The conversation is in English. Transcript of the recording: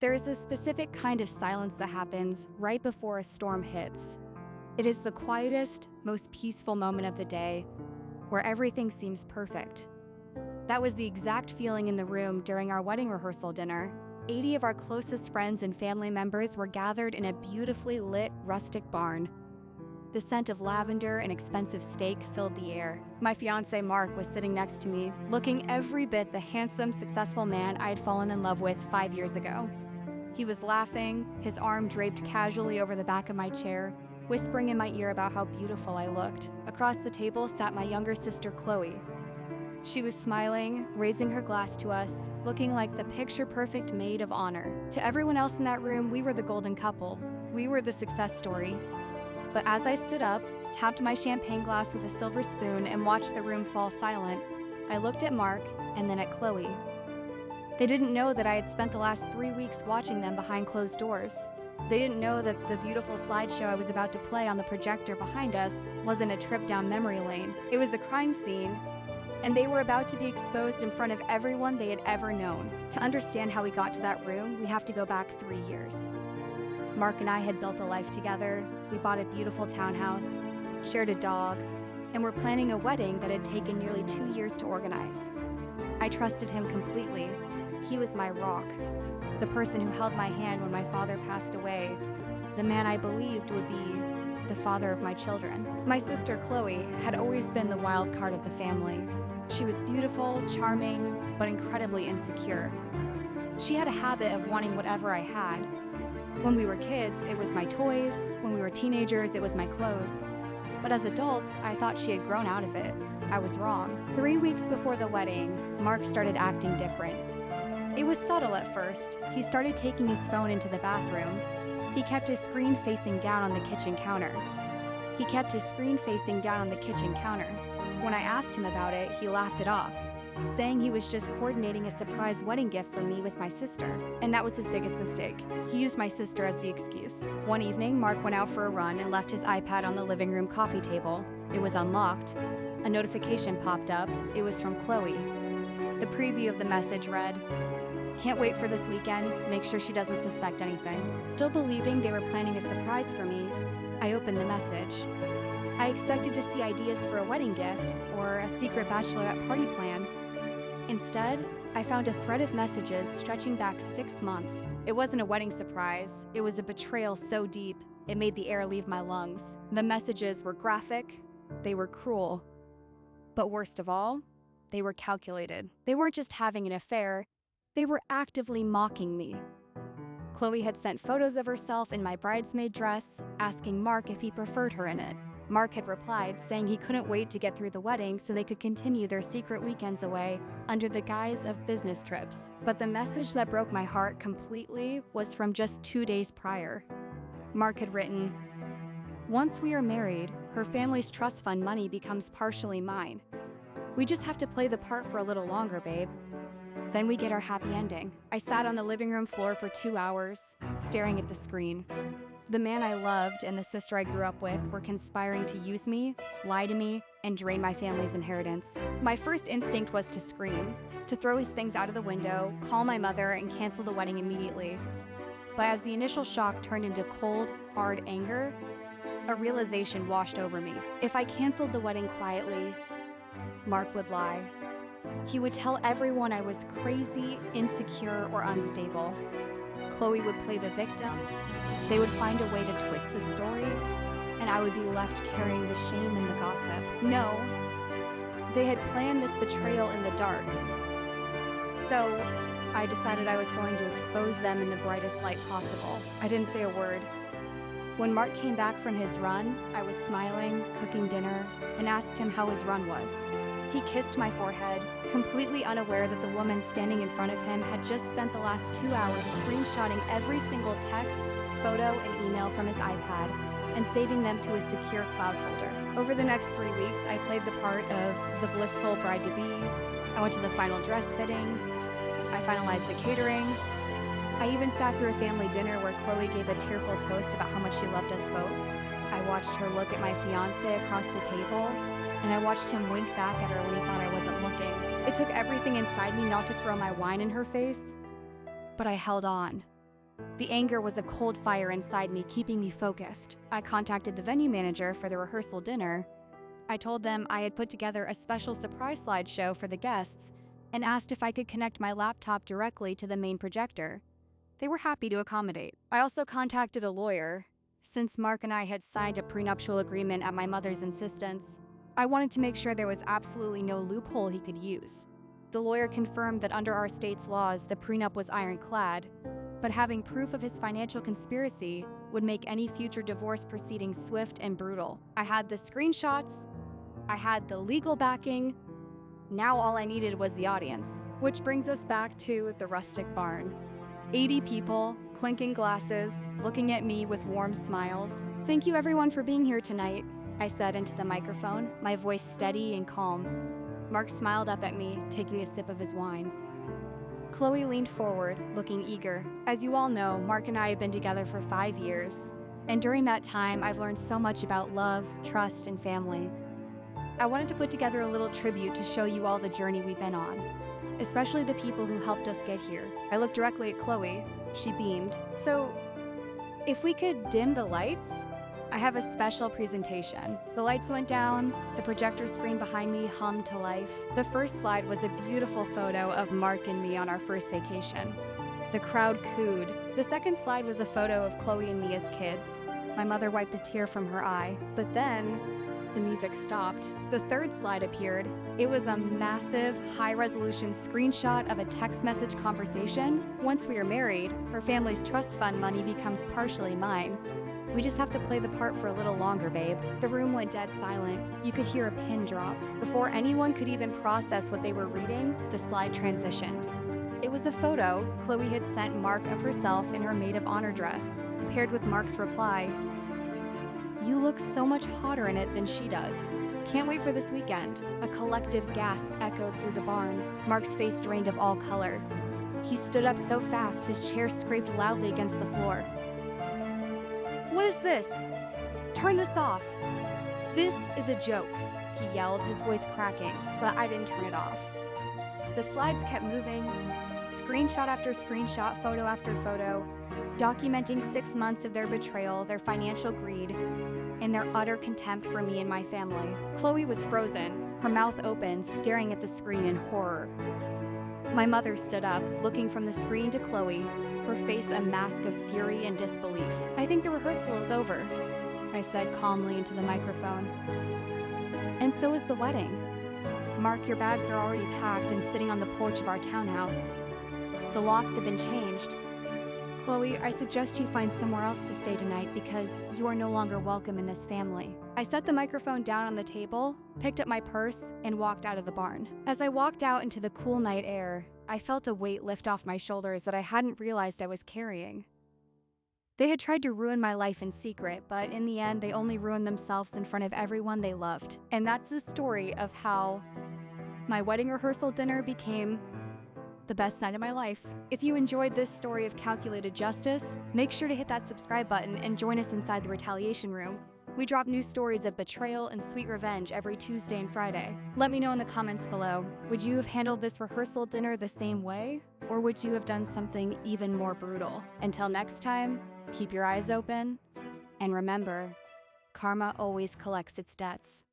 There is a specific kind of silence that happens right before a storm hits. It is the quietest, most peaceful moment of the day, where everything seems perfect. That was the exact feeling in the room during our wedding rehearsal dinner. 80 of our closest friends and family members were gathered in a beautifully lit, rustic barn. The scent of lavender and expensive steak filled the air. My fiancé Mark was sitting next to me, looking every bit the handsome, successful man I had fallen in love with 5 years ago. He was laughing, his arm draped casually over the back of my chair, whispering in my ear about how beautiful I looked. Across the table sat my younger sister, Chloe. She was smiling, raising her glass to us, looking like the picture-perfect maid of honor. To everyone else in that room, we were the golden couple. We were the success story. But as I stood up, tapped my champagne glass with a silver spoon, and watched the room fall silent, I looked at Mark and then at Chloe. They didn't know that I had spent the last 3 weeks watching them behind closed doors. They didn't know that the beautiful slideshow I was about to play on the projector behind us wasn't a trip down memory lane. It was a crime scene, and they were about to be exposed in front of everyone they had ever known. To understand how we got to that room, we have to go back 3 years. Mark and I had built a life together, we bought a beautiful townhouse, shared a dog, and were planning a wedding that had taken nearly 2 years to organize. I trusted him completely. He was my rock, the person who held my hand when my father passed away, the man I believed would be the father of my children. My sister Chloe had always been the wild card of the family. She was beautiful, charming, but incredibly insecure. She had a habit of wanting whatever I had. When we were kids, it was my toys. When we were teenagers, it was my clothes. But as adults, I thought she had grown out of it. I was wrong. 3 weeks before the wedding, Mark started acting different. It was subtle at first. He started taking his phone into the bathroom. He kept his screen facing down on the kitchen counter. When I asked him about it, he laughed it off, saying he was just coordinating a surprise wedding gift for me with my sister. And that was his biggest mistake. He used my sister as the excuse. One evening, Mark went out for a run and left his iPad on the living room coffee table. It was unlocked. A notification popped up. It was from Chloe. The preview of the message read, "Can't wait for this weekend. Make sure she doesn't suspect anything." Still believing they were planning a surprise for me, I opened the message. I expected to see ideas for a wedding gift or a secret bachelorette party plan. Instead, I found a thread of messages stretching back 6 months. It wasn't a wedding surprise. It was a betrayal so deep, it made the air leave my lungs. The messages were graphic, they were cruel, but worst of all, they were calculated. They weren't just having an affair, they were actively mocking me. Chloe had sent photos of herself in my bridesmaid dress, asking Mark if he preferred her in it. Mark had replied, saying he couldn't wait to get through the wedding so they could continue their secret weekends away under the guise of business trips. But the message that broke my heart completely was from just 2 days prior. Mark had written, "Once we are married, her family's trust fund money becomes partially mine. We just have to play the part for a little longer, babe. Then we get our happy ending." I sat on the living room floor for 2 hours, staring at the screen. The man I loved and the sister I grew up with were conspiring to use me, lie to me, and drain my family's inheritance. My first instinct was to scream, to throw his things out of the window, call my mother, and cancel the wedding immediately. But as the initial shock turned into cold, hard anger, a realization washed over me. If I canceled the wedding quietly, Mark would lie. He would tell everyone I was crazy, insecure, or unstable. Chloe would play the victim. They would find a way to twist the story, and I would be left carrying the shame and the gossip. No, they had planned this betrayal in the dark. So I decided I was going to expose them in the brightest light possible. I didn't say a word. When Mark came back from his run, I was smiling, cooking dinner, and asked him how his run was. He kissed my forehead, completely unaware that the woman standing in front of him had just spent the last 2 hours screenshotting every single text, photo, and email from his iPad and saving them to a secure cloud folder. Over the next 3 weeks, I played the part of the blissful bride-to-be. I went to the final dress fittings. I finalized the catering. I even sat through a family dinner where Chloe gave a tearful toast about how much she loved us both. I watched her look at my fiancé across the table, and I watched him wink back at her when he thought I wasn't looking. It took everything inside me not to throw my wine in her face, but I held on. The anger was a cold fire inside me, keeping me focused. I contacted the venue manager for the rehearsal dinner. I told them I had put together a special surprise slideshow for the guests and asked if I could connect my laptop directly to the main projector. They were happy to accommodate. I also contacted a lawyer. Since Mark and I had signed a prenuptial agreement at my mother's insistence, I wanted to make sure there was absolutely no loophole he could use. The lawyer confirmed that under our state's laws, the prenup was ironclad, but having proof of his financial conspiracy would make any future divorce proceedings swift and brutal. I had the screenshots, I had the legal backing. Now all I needed was the audience. Which brings us back to the rustic barn. 80 people, clinking glasses, looking at me with warm smiles. "Thank you everyone for being here tonight," I said into the microphone, my voice steady and calm. Mark smiled up at me, taking a sip of his wine. Chloe leaned forward, looking eager. As you all know, Mark and I have been together for 5 years, and during that time, I've learned so much about love, trust, and family. I wanted to put together a little tribute to show you all the journey we've been on, especially the people who helped us get here. I looked directly at Chloe. She beamed. "So, if we could dim the lights?" I have a special presentation. The lights went down, the projector screen behind me hummed to life. The first slide was a beautiful photo of Mark and me on our first vacation. The crowd cooed. The second slide was a photo of Chloe and me as kids. My mother wiped a tear from her eye, but then the music stopped. The third slide appeared. It was a massive, high-resolution screenshot of a text message conversation. "Once we are married, her family's trust fund money becomes partially mine. We just have to play the part for a little longer, babe." The room went dead silent. You could hear a pin drop. Before anyone could even process what they were reading, the slide transitioned. It was a photo Chloe had sent Mark of herself in her maid of honor dress, paired with Mark's reply, "You look so much hotter in it than she does. Can't wait for this weekend." A collective gasp echoed through the barn. Mark's face drained of all color. He stood up so fast his chair scraped loudly against the floor. "What is this? Turn this off. This is a joke," he yelled, his voice cracking, but I didn't turn it off. The slides kept moving, screenshot after screenshot, photo after photo, documenting 6 months of their betrayal, their financial greed, and their utter contempt for me and my family. Chloe was frozen, her mouth open, staring at the screen in horror. My mother stood up, looking from the screen to Chloe, her face a mask of fury and disbelief. "I think the rehearsal is over," I said calmly into the microphone. "And so is the wedding. Mark, your bags are already packed and sitting on the porch of our townhouse. The locks have been changed. Chloe, I suggest you find somewhere else to stay tonight because you are no longer welcome in this family." I set the microphone down on the table, picked up my purse, and walked out of the barn. As I walked out into the cool night air, I felt a weight lift off my shoulders that I hadn't realized I was carrying. They had tried to ruin my life in secret, but in the end, they only ruined themselves in front of everyone they loved. And that's the story of how my wedding rehearsal dinner became the best night of my life. If you enjoyed this story of calculated justice, make sure to hit that subscribe button and join us inside the Retaliation Room. We drop new stories of betrayal and sweet revenge every Tuesday and Friday. Let me know in the comments below, would you have handled this rehearsal dinner the same way? Or would you have done something even more brutal? Until next time, keep your eyes open, and remember, karma always collects its debts.